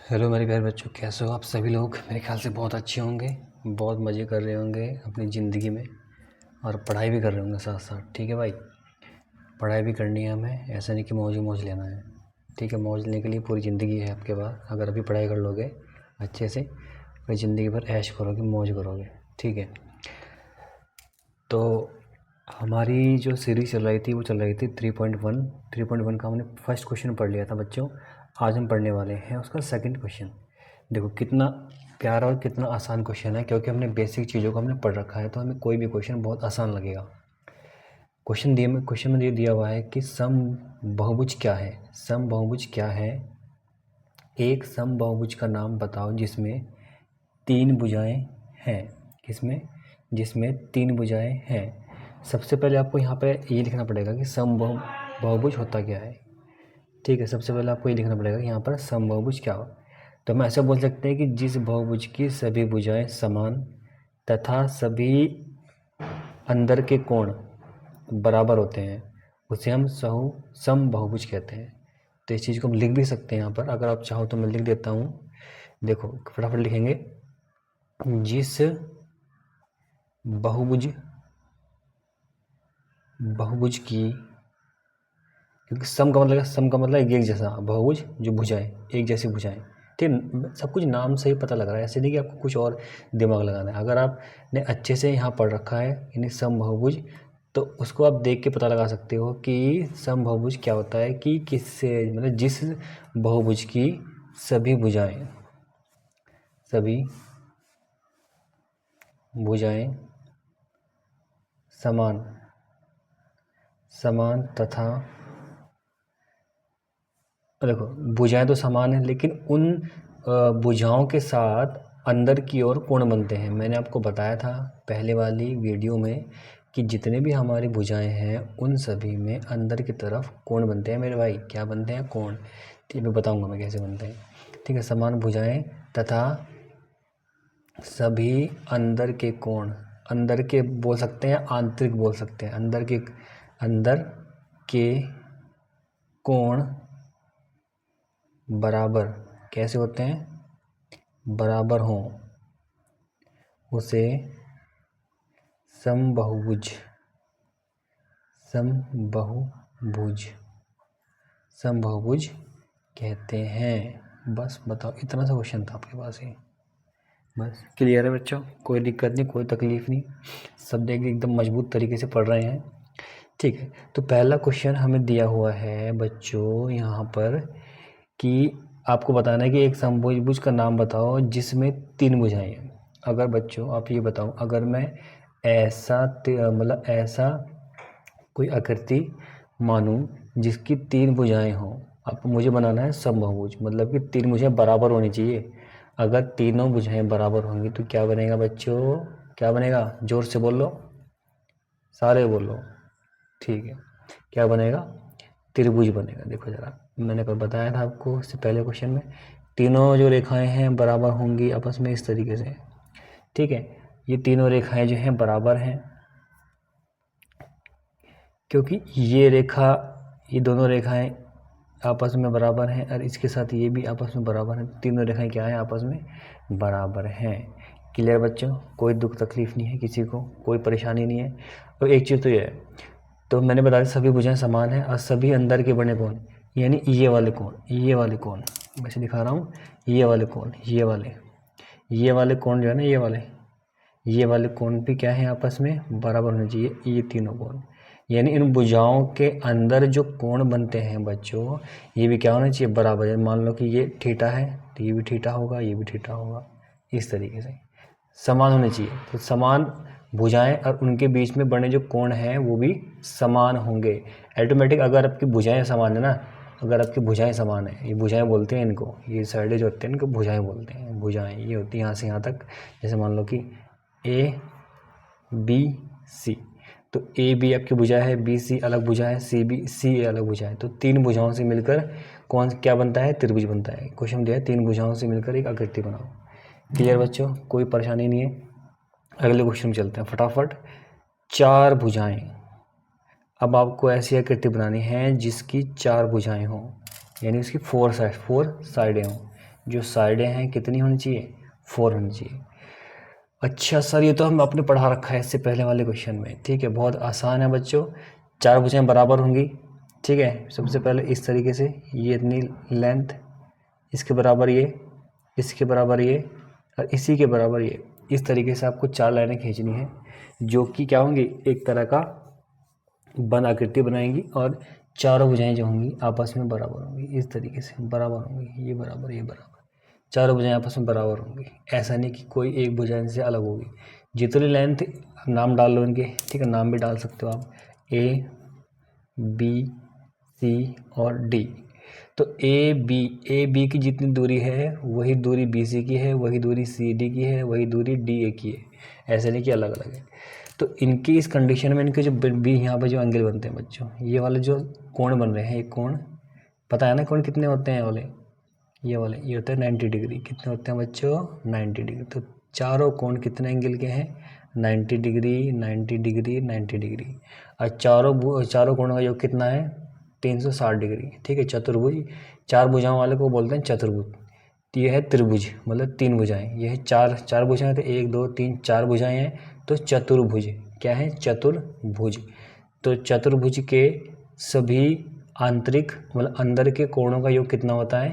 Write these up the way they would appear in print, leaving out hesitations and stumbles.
Hello मेरे प्यारे बच्चों, कैसे हो आप सभी लोग। मेरे ख्याल से बहुत अच्छे होंगे, बहुत मज़े कर रहे होंगे अपनी ज़िंदगी में और पढ़ाई भी कर रहे होंगे साथ साथ। ठीक है भाई, पढ़ाई भी करनी है हमें, ऐसा नहीं कि मौज ही मौज लेना है। ठीक है, मौज लेने के लिए पूरी ज़िंदगी है आपके पास। अगर अभी पढ़ाई कर लोगे अच्छे से, फिर ज़िंदगी भर ऐश करोगे, मौज करोगे। ठीक है, तो हमारी जो सीरीज़ चल रही थी वो चल रही थी 3.1। 3.1 का हमने फर्स्ट क्वेश्चन पढ़ लिया था बच्चों। आज हम पढ़ने वाले हैं उसका सेकंड क्वेश्चन। देखो कितना प्यारा और कितना आसान क्वेश्चन है, क्योंकि हमने बेसिक चीज़ों को हमने पढ़ रखा है, तो हमें कोई भी क्वेश्चन बहुत आसान लगेगा। क्वेश्चन में ये दिया हुआ है कि सम बहुभुज क्या है। सम बहुभुज क्या है? एक सम बहुभुज का नाम बताओ जिसमें तीन भुजाएं हैं। किसमें? जिसमें तीन भुजाएं हैं। सबसे पहले आपको यहाँ पे ये लिखना पड़ेगा कि बहुभुज होता क्या है। ठीक है, सबसे पहले आपको ये लिखना पड़ेगा कि यहाँ पर समबाहुभुज क्या हो। तो हम ऐसा बोल सकते हैं कि जिस बहुभुज की सभी भुजाएं समान तथा सभी अंदर के कोण बराबर होते हैं उसे हम समबाहुभुज कहते हैं। तो इस चीज़ को हम लिख भी सकते हैं यहाँ पर। अगर आप चाहो तो मैं लिख देता हूँ। देखो फटाफट लिखेंगे। जिस बहुभुज की, क्योंकि सम का मतलब एक जैसा, बहुभुज जो भुजाएं, एक जैसी भुजाएं। ठीक, सब कुछ नाम से ही पता लग रहा है, ऐसे नहीं कि आपको कुछ और दिमाग लगाना है। अगर आपने अच्छे से यहाँ पढ़ रखा है यानी सम बहुभुज, तो उसको आप देख के पता लगा सकते हो कि सम बहुभुज क्या होता है। कि किससे, मतलब जिस बहुभुज की सभी भुजाएं समान तथा, देखो भुजाएं तो समान है, लेकिन उन भुजाओं के साथ अंदर की ओर कोण बनते हैं। मैंने आपको बताया था पहले वाली वीडियो में कि जितने भी हमारी भुजाएं हैं उन सभी में अंदर की तरफ कोण बनते हैं मेरे भाई। क्या बनते हैं? कोण। ठीक है, मैं बताऊंगा मैं कैसे बनते हैं। ठीक है, समान भुजाएं तथा सभी अंदर के कोण, अंदर के बोल सकते हैं, आंतरिक बोल सकते हैं। अंदर के कोण बराबर कैसे होते हैं? बराबर हों उसे समबाहुभुज कहते हैं। बस बताओ, इतना सा क्वेश्चन था आपके पास ही। बस क्लियर है बच्चों, कोई दिक्कत नहीं, कोई तकलीफ नहीं, सब देख एकदम मजबूत तरीके से पढ़ रहे हैं। ठीक है, तो पहला क्वेश्चन हमें दिया हुआ है बच्चों यहाँ पर कि आपको बताना है कि एक समभुज का नाम बताओ जिसमें तीन भुजाएं हैं। अगर बच्चों आप ये बताओ, अगर मैं ऐसा कोई आकृति मानूं जिसकी तीन भुजाएं हों। आपको मुझे बनाना है समबाहुभुज, मतलब कि तीन भुजाएं बराबर होनी चाहिए। अगर तीनों भुजाएं बराबर होंगी तो क्या बनेगा बच्चों? क्या बनेगा? जोर से बोल लो, सारे बोलो। ठीक है, क्या बनेगा? त्रिभुज बनेगा। देखो जरा, मैंने पर बताया था आपको इससे पहले क्वेश्चन में, तीनों जो रेखाएं हैं बराबर होंगी आपस में इस तरीके से। ठीक है, ये तीनों रेखाएं जो हैं बराबर हैं, क्योंकि ये दोनों रेखाएं आपस में बराबर हैं और इसके साथ ये भी आपस में बराबर हैं। तीनों रेखाएं क्या हैं? आपस में बराबर हैं। क्लियर बच्चों, कोई दुख तकलीफ नहीं है किसी को, कोई परेशानी नहीं है। और एक चीज़ तो ये है, तो मैंने बताया सभी भुजाएं समान हैं और सभी अंदर के बने कोण, यानी ये वाले कोण वैसे दिखा रहा हूँ। ये वाले कोण जो है ना, ये वाले कोण भी क्या है? आपस में बराबर होने चाहिए, ये तीनों कोण। यानी इन भुजाओं के अंदर जो कोण बनते हैं बच्चों, ये भी क्या होना चाहिए? बराबर। मान लो कि ये थीटा है तो ये भी थीटा होगा, ये भी थीटा होगा, इस तरीके से समान होने चाहिए। तो समान भुजाएं और उनके बीच में बने जो कोण हैं वो भी समान होंगे ऑटोमेटिक। अगर आपकी भुजाएं समान है ना, अगर आपकी भुजाएं समान है, ये भुजाएं बोलते हैं इनको, ये साइडें जो होते हैं इनको भुजाएं बोलते हैं। भुजाएं ये होती है यहाँ से यहाँ तक। जैसे मान लो कि ए बी सी, तो ए बी आपकी भुजा है, बी सी अलग भुजा है, सी ए अलग भुजा है। तो तीन भुजाओं से मिलकर क्या बनता है? त्रिभुज बनता है। क्वेश्चन दिया है तीन भुजाओं से मिलकर एक आकृति बनाओ। क्लियर बच्चों, कोई परेशानी नहीं है। अगले क्वेश्चन में चलते हैं फटाफट। चार भुजाएं, अब आपको ऐसी आकृति बनानी है जिसकी चार भुजाएं हों, यानी उसकी फोर साइडें हों। जो साइडें हैं कितनी होनी चाहिए, 4 होनी चाहिए। अच्छा सर, ये तो हम आपने पढ़ा रखा है इससे पहले वाले क्वेश्चन में, ठीक है, बहुत आसान है बच्चों। 4 भुजाएं बराबर होंगी, ठीक है। सबसे पहले इस तरीके से, ये इतनी लेंथ, इसके बराबर ये, इसके बराबर ये, और इसी के बराबर ये। इस तरीके से आपको 4 लाइनें खींचनी है, जो कि क्या होंगी, एक तरह का बन आकृति बनाएंगी, और चारों भुजाएं जो होंगी आपस में बराबर होंगी, इस तरीके से बराबर होंगी, ये बराबर, ये बराबर, चारों भुजाएं आपस में बराबर होंगी। ऐसा नहीं कि कोई एक भुजा से अलग होगी। जितनी लेंथ, नाम डाल लो इनके, ठीक है, नाम भी डाल सकते हो आप, ए, बी, सी और डी। तो ए बी की जितनी दूरी है वही दूरी बी सी की है, वही दूरी सी डी की है, वही दूरी डी ए की है। ऐसे नहीं कि अलग अलग है। तो इनकी इस कंडीशन में इनके जो बी यहाँ पे जो एंगल बनते हैं बच्चों, ये वाले जो कोण बन रहे हैं, ये कोण पता है ना, कोण कितने होते हैं वाले, ये वाले, ये होते हैं 90 डिग्री। कितने होते हैं बच्चों, 90 डिग्री। तो चारों कोण कितने एंगल के हैं, 90 डिग्री, 90 डिग्री, 90 डिग्री। और चारों कोणों का योग कितना है, 360 डिग्री, ठीक है। चतुर्भुज, 4 भुजाओं वाले को बोलते हैं चतुर्भुज। तो ये है त्रिभुज, मतलब 3 भुजाएं। ये है चार भुजाएं, तो 1 2 3 4 भुजाएं हैं, तो चतुर्भुज क्या है, चतुर्भुज। तो चतुर्भुज के सभी आंतरिक मतलब अंदर के कोणों का योग कितना होता है,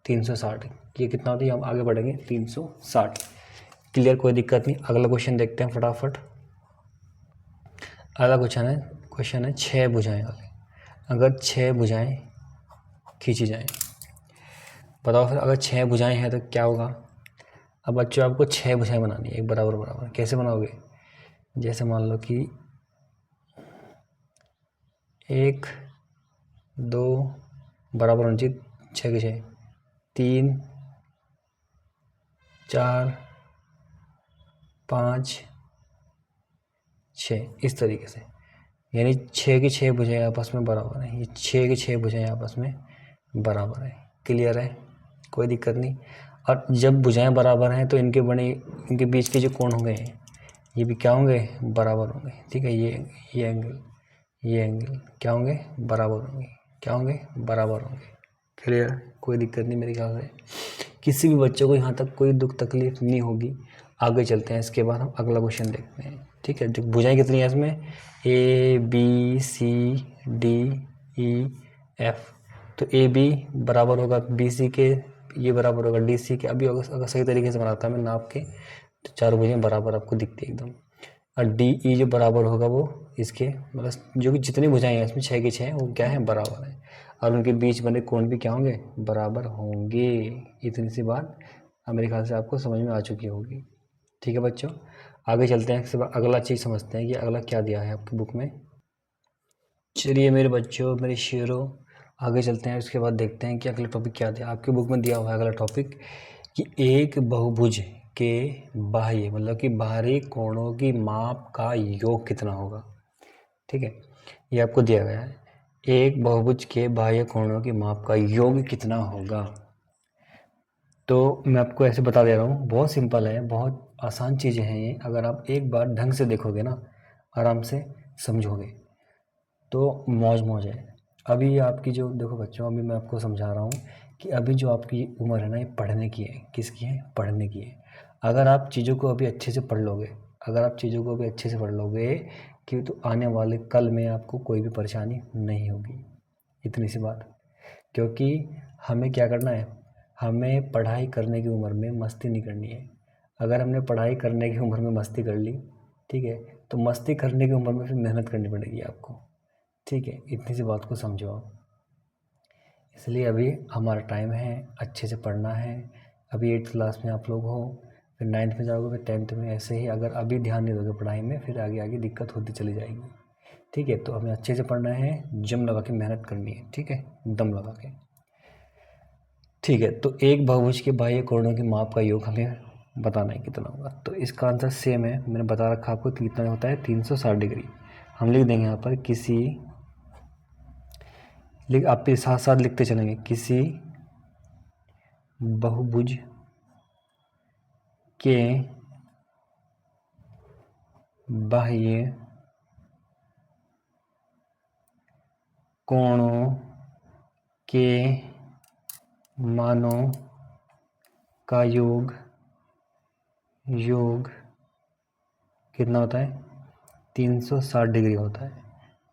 360। ये कितना होता है, हम आगे बढ़ेंगे, 360। क्लियर, कोई दिक्कत नहीं। अगला क्वेश्चन देखते हैं फटाफट। अगला क्वेश्चन है 6 भुजाएं वाले। अगर 6 भुजाएं खींची जाएं, बताओ फिर, अगर 6 भुजाएं हैं तो क्या होगा। अब बच्चों आपको 6 भुजाएं बनानी है, एक बराबर बराबर। कैसे बनाओगे, जैसे मान लो कि 1 2 बराबर होनी चाहिए, 6 के 6, 3 4 5 6, इस तरीके से। यानी 6 की 6 भुजाएं आपस में बराबर हैं। ये 6 की 6 भुजाएं आपस में बराबर हैं। क्लियर है, कोई दिक्कत नहीं। और जब भुजाएं बराबर हैं तो इनके बीच के जो कोण होंगे ये भी क्या होंगे, बराबर होंगे, ठीक है। ये एंगल क्या होंगे, बराबर होंगे। क्या होंगे, बराबर होंगे। क्लियर, कोई दिक्कत नहीं मेरे ख्याल से। किसी भी बच्चे को यहाँ तक कोई दुख तकलीफ नहीं होगी। आगे चलते हैं, इसके बाद हम अगला क्वेश्चन देखते हैं, ठीक है। जो भुजाएं कितनी है इसमें, A B C D E F. तो ए बी बराबर होगा बी सी के, ये बराबर होगा डी सी के। अभी अगर सही तरीके से बनाता मैं नाप के, तो 4 भुजाएं बराबर आपको दिखती है एकदम। और डी ई जो बराबर होगा वो इसके, मतलब जो कि जितनी भुजाएं हैं इसमें 6 की 6 वो क्या है, बराबर है। और उनके बीच बने कोण भी क्या होंगे, बराबर होंगे। इतनी सी बात अब मेरे ख्याल से आपको समझ में आ चुकी होगी, ठीक है बच्चों। आगे चलते हैं, इसके बाद अगला चीज़ समझते हैं कि अगला क्या दिया है आपकी बुक में। चलिए मेरे बच्चों, मेरे शेरों, आगे चलते हैं। उसके बाद देखते हैं कि अगला टॉपिक क्या दिया आपकी बुक में। दिया हुआ है अगला टॉपिक कि एक बहुभुज के बाह्य मतलब कि बाहरी कोणों की माप का योग कितना होगा, ठीक है। ये आपको दिया गया है, एक बहुभुज के बाह्य कोणों की माप का योग कितना होगा। तो मैं आपको ऐसे बता दे रहा हूँ, बहुत सिंपल है, बहुत आसान चीज़ें हैं ये। अगर आप एक बार ढंग से देखोगे ना, आराम से समझोगे, तो मौज मौज है। अभी आपकी जो देखो बच्चों, अभी मैं आपको समझा रहा हूँ कि अभी जो आपकी उम्र है ना, ये पढ़ने की है। किसकी है, पढ़ने की है। अगर आप चीज़ों को अभी अच्छे से पढ़ लोगे, अगर आप चीज़ों को अभी अच्छे से पढ़ लोगे कि तो आने वाले कल में आपको कोई भी परेशानी नहीं होगी। इतनी सी बात। क्योंकि हमें क्या करना है, हमें पढ़ाई करने की उम्र में मस्ती नहीं करनी है। अगर हमने पढ़ाई करने की उम्र में मस्ती कर ली, ठीक है, तो मस्ती करने की उम्र में फिर मेहनत करनी पड़ेगी आपको, ठीक है। इतनी सी बात को समझो आप। इसलिए अभी हमारा टाइम है, अच्छे से पढ़ना है। अभी 8th क्लास में आप लोग हो, फिर 9th में जाओगे, फिर 10th में। ऐसे ही अगर अभी ध्यान नहीं दोगे पढ़ाई में, फिर आगे आगे दिक्कत होती चली जाएगी, ठीक है। तो हमें अच्छे से पढ़ना है, जम लगा के मेहनत करनी है, ठीक है, दम लगा के, ठीक है। तो एक बहुभुज के बाह्य कोणों की माप का योग हमें बताना है कितना होगा। तो इसका आंसर सेम है, मैंने बता रखा आपको कितना होता है, 360 डिग्री। हम लिख देंगे यहाँ पर आप भी साथ साथ लिखते चलेंगे, किसी बहुभुज के बाह्य कोणों के मानों का योग कितना होता है? 360 डिग्री होता है।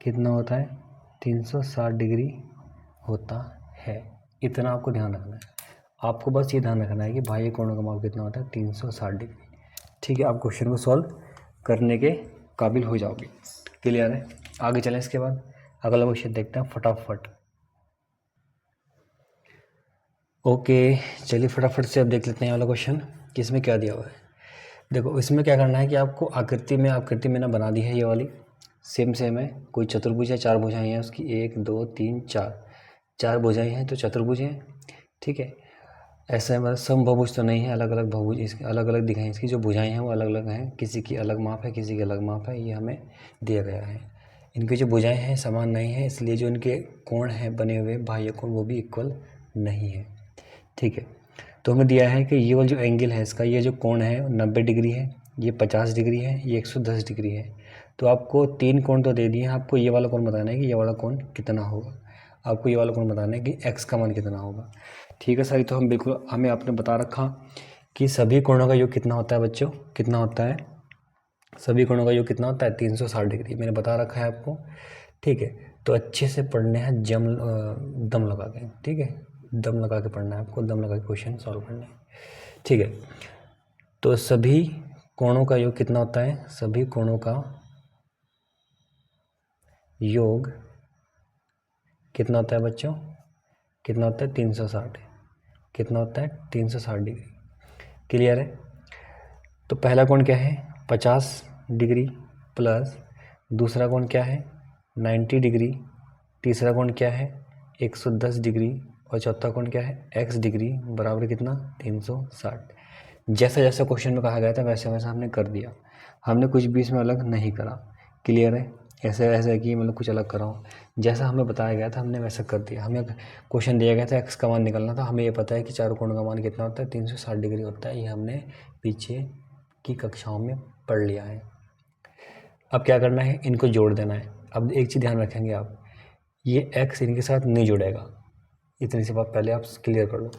कितना होता है? 360 डिग्री होता है। इतना आपको ध्यान रखना है। आपको बस ये ध्यान रखना है कि भाई कोणों का माप कितना होता है? 360 डिग्री। ठीक है, आप क्वेश्चन को सॉल्व करने के काबिल हो जाओगे। क्लियर है? आगे चलें। इसके बाद अगला क्वेश्चन देखते हैं फटाफट। ओके, चलिए फटाफट से अब देख लेते हैं वाला क्वेश्चन कि इसमें क्या दिया हुआ है। देखो, इसमें क्या करना है कि आपको आकृति मैंने बना दी है ये वाली, सेम है। कोई चतुर्भुज है, 4 भुजाएं हैं उसकी, 1 2 3 4 भुजाएं हैं तो चतुर्भुज हैं। ठीक है, ऐसा मतलब समभुज तो नहीं है, अलग अलग बहुभुज इसके अलग अलग दिखाएं। इसकी जो भुजाएं हैं वो अलग अलग हैं, किसी की अलग माप है, किसी की अलग माप है, ये हमें दिया गया है। इनकी जो भुजाएं हैं समान नहीं है, इसलिए जो इनके कोण हैं बने हुए बाह्य कोण वो भी इक्वल नहीं है। ठीक है, तो हमें दिया है कि ये वाला जो एंगल है इसका, ये जो कोण है 90 डिग्री है, ये 50 डिग्री है, ये 110 डिग्री है। तो आपको 3 कोण तो दे दिए हैं, आपको ये वाला कोण बताना है कि ये वाला कोण कितना होगा। आपको ये वाला कोण बताना है कि x का मान कितना होगा। ठीक है सारी, तो हम बिल्कुल हमें आपने बता रखा कि सभी कोणों का योग कितना होता है बच्चों, कितना होता है? सभी कोणों का योग कितना होता है? 360 डिग्री मैंने बता रखा है आपको। ठीक है, तो अच्छे से पढ़ने हैं दम लगा के। ठीक है, दम लगा के पढ़ना है आपको, दम लगा के क्वेश्चन सॉल्व करने हैं। ठीक है, तो सभी कोणों का योग कितना होता है? सभी कोणों का योग कितना होता है बच्चों? कितना होता है? 360। कितना होता है? 360 डिग्री। क्लियर है? तो पहला कोण क्या है? 50 डिग्री प्लस दूसरा कोण क्या है? 90 डिग्री। तीसरा कोण क्या है? 110 डिग्री। और चौथा कोण क्या है? x डिग्री बराबर कितना? 360। जैसा जैसा क्वेश्चन में कहा गया था वैसे वैसा हमने कर दिया, हमने कुछ भी इसमें अलग नहीं करा। क्लियर है? ऐसे ऐसे कि मतलब कुछ अलग करा हो, जैसा हमें बताया गया था हमने वैसा कर दिया। हमें क्वेश्चन दिया गया था x का मान निकलना था, हमें ये पता है कि चारों कोणों का मान कितना होता है? 360 डिग्री होता है। ये हमने पीछे की कक्षाओं में पढ़ लिया है। अब क्या करना है? इनको जोड़ देना है। अब एक चीज़ ध्यान रखेंगे आप, ये x इनके साथ नहीं जुड़ेगा। इतनी सी बात पहले आप क्लियर कर लो।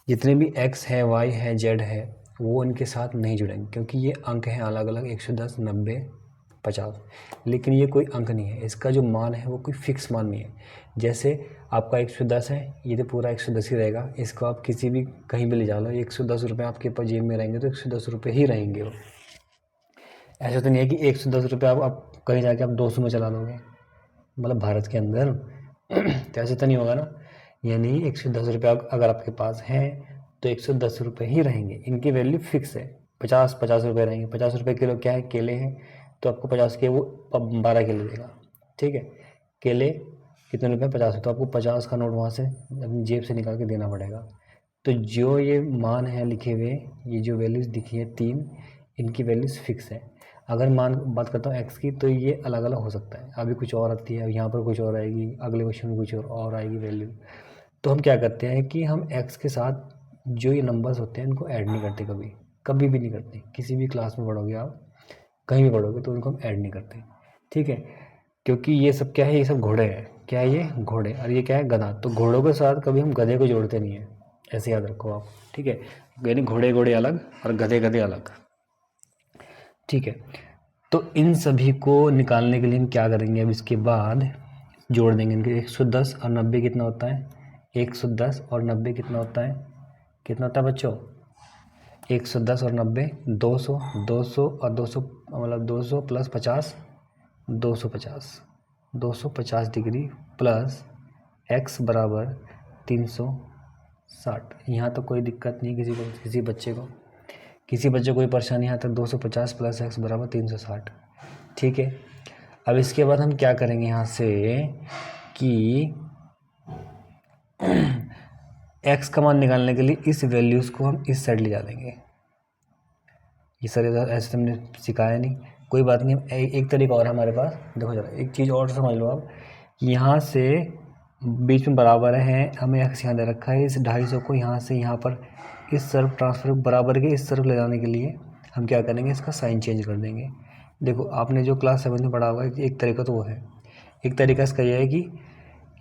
जितने भी x है, y है, z है, वो इनके साथ नहीं जुड़ेंगे क्योंकि ये अंक हैं अलग अलग, 110 90 50। लेकिन ये कोई अंक नहीं है, इसका जो मान है वो कोई फिक्स मान नहीं है। जैसे आपका 110 है, ये तो पूरा 110 ही रहेगा। इसको आप किसी भी कहीं भी ले जा लो, 110 रुपये आपके पास जेब में रहेंगे तो 110 रुपये ही रहेंगे वो। ऐसा तो नहीं है कि 110 रुपये आप कहीं जाके आप 200 में चला लोगे, मतलब भारत के अंदर तो ऐसे तो नहीं होगा ना। यानी 110 रुपये अगर आपके पास है तो 110 रुपये ही रहेंगे, इनकी वैल्यू फिक्स है। 50 रुपये रहेंगे। 50 रुपये किलो क्या है? केले हैं, तो आपको 50 के वो 12 किलो देगा। ठीक है, केले कितने रुपये? 50। तो आपको 50 का नोट वहाँ से अपनी जेब से निकाल के देना पड़ेगा। तो जो ये मान है लिखे हुए, ये जो वैल्यूज़ दिखी है 3, इनकी वैल्यूज़ फिक्स है। अगर मान बात करता हूँ x की, तो ये अलग अलग हो सकता है। अभी कुछ और आती है, यहाँ पर कुछ और आएगी, अगले क्वेश्चन में कुछ और आएगी वैल्यू। तो हम क्या करते हैं कि हम x के साथ जो ये नंबर्स होते हैं इनको ऐड नहीं करते, कभी कभी भी नहीं करते। किसी भी क्लास में पढ़ोगे आप, कहीं भी पढ़ोगे तो उनको हम ऐड नहीं करते। ठीक है, क्योंकि ये सब क्या है? ये सब घोड़े हैं। क्या है ये? घोड़े। और ये क्या है? गधा। तो घोड़ों के साथ कभी हम गधे को जोड़ते नहीं है, ऐसे याद रखो आप। ठीक है, यानी घोड़े घोड़े अलग और गधे गधे अलग। ठीक है, तो इन सभी को निकालने के लिए हम क्या करेंगे? अब इसके बाद जोड़ देंगे इनके। 110 और 90 कितना होता है? 110 और 90 कितना होता है? कितना होता है बच्चों? 110 और 90 200, 200 और 200 मतलब 200 प्लस 50 250, 250 डिग्री प्लस x बराबर 360। यहाँ तो कोई दिक्कत नहीं किसी बच्चे को कोई परेशानी। यहाँ तक 250 प्लस x बराबर 360। ठीक है, अब इसके बाद हम क्या करेंगे यहाँ से कि x का मान निकालने के लिए इस वैल्यूज़ को हम इस साइड ले जा देंगे। ये सर ऐसे तुमने सिखाया नहीं, कोई बात नहीं। एक तरीका और हमारे पास, देखो जरा एक चीज़ और समझ लो आप। यहाँ से बीच में बराबर है, हमें x यहाँ दे रखा है। इस 250 को यहाँ से यहाँ पर इस तरफ ट्रांसफर बराबर के इस तरफ ले जाने के लिए हम क्या करेंगे? इसका साइन चेंज कर देंगे। देखो आपने जो क्लास 7 में पढ़ा हुआ है, एक तरीका तो वो है। एक तरीका इसका यह है कि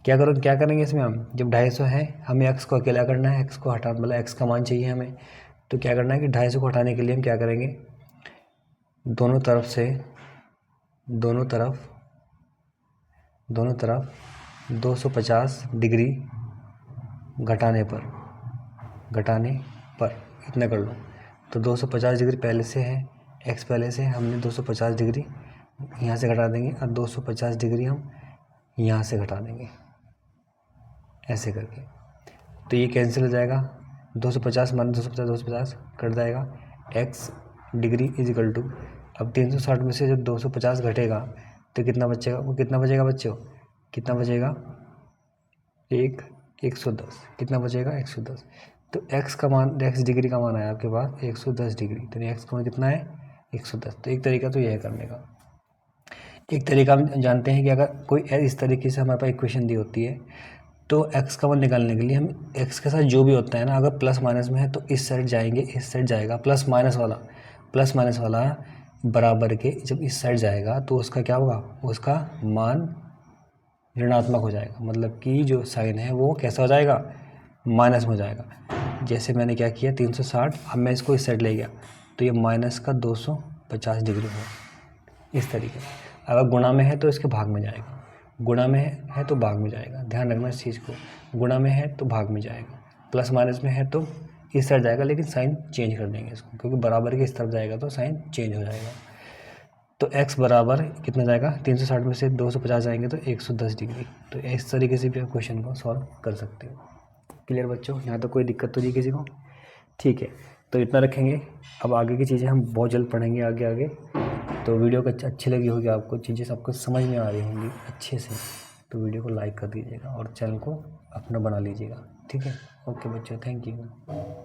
क्या करेंगे इसमें हम, जब 250 है हमें x को अकेला करना है, x को हटा मतलब x का मान चाहिए हमें। तो क्या करना है कि 250 को हटाने के लिए हम क्या करेंगे, दोनों तरफ 250 डिग्री घटाने पर इतना कर लो। तो 250 डिग्री पहले से है, x पहले से हमने 250 डिग्री यहाँ से घटा देंगे और 250 डिग्री हम यहाँ से घटा देंगे ऐसे करके। तो ये कैंसिल हो जाएगा, 250 मान 250 कट जाएगा, x degree is equal to, अब 360 में से जब 250 घटेगा तो कितना बचेगा, वो कितना बचेगा बच्चों, कितना बचेगा 110, कितना बचेगा 110। तो x का मान, x डिग्री का मान आया आपके पास 110 डिग्री, तो x का मान कितना है 110। तो एक तरीका तो यह है करने का। एक तरीका हम जानते हैं कि अगर कोई इस तरीके से हमारे पास इक्वेशन दी होती है तो x का मान निकालने के लिए हम x के साथ जो भी होता है ना, अगर प्लस माइनस में है तो इस साइड जाएंगे, इस साइड जाएगा, प्लस माइनस वाला बराबर के जब इस साइड जाएगा तो उसका क्या होगा, उसका मान ऋणात्मक हो जाएगा, मतलब कि जो साइन है वो कैसा हो जाएगा, माइनस में हो जाएगा। जैसे मैंने क्या किया 360, अब मैं इसको इस साइड ले गया तो ये माइनस का 250 डिग्री हुआ इस तरीके से। अगर गुणा में है तो इसके भाग में जाएगा, गुणा में है तो भाग में जाएगा, ध्यान रखना इस चीज़ को, गुणा में है तो भाग में जाएगा, प्लस माइनस में है तो इस साइड जाएगा, लेकिन साइन चेंज कर देंगे इसको, क्योंकि बराबर के इस तरफ जाएगा तो साइन चेंज हो जाएगा। तो x बराबर कितना जाएगा, 360 में से 250 जाएंगे तो 110 डिग्री। तो इस तरीके से भी आप क्वेश्चन को सॉल्व कर सकते हो। क्लियर बच्चों, यहाँ तो कोई दिक्कत तो नहीं किसी को, ठीक है। तो इतना रखेंगे, अब आगे की चीज़ें हम बहुत जल्द पढ़ेंगे आगे। तो वीडियो को अच्छी लगी होगी आपको, चीज़ें सबको समझ में आ रही होंगी अच्छे से, तो वीडियो को लाइक कर दीजिएगा और चैनल को अपना बना लीजिएगा, ठीक है। ओके बच्चों, थैंक यू।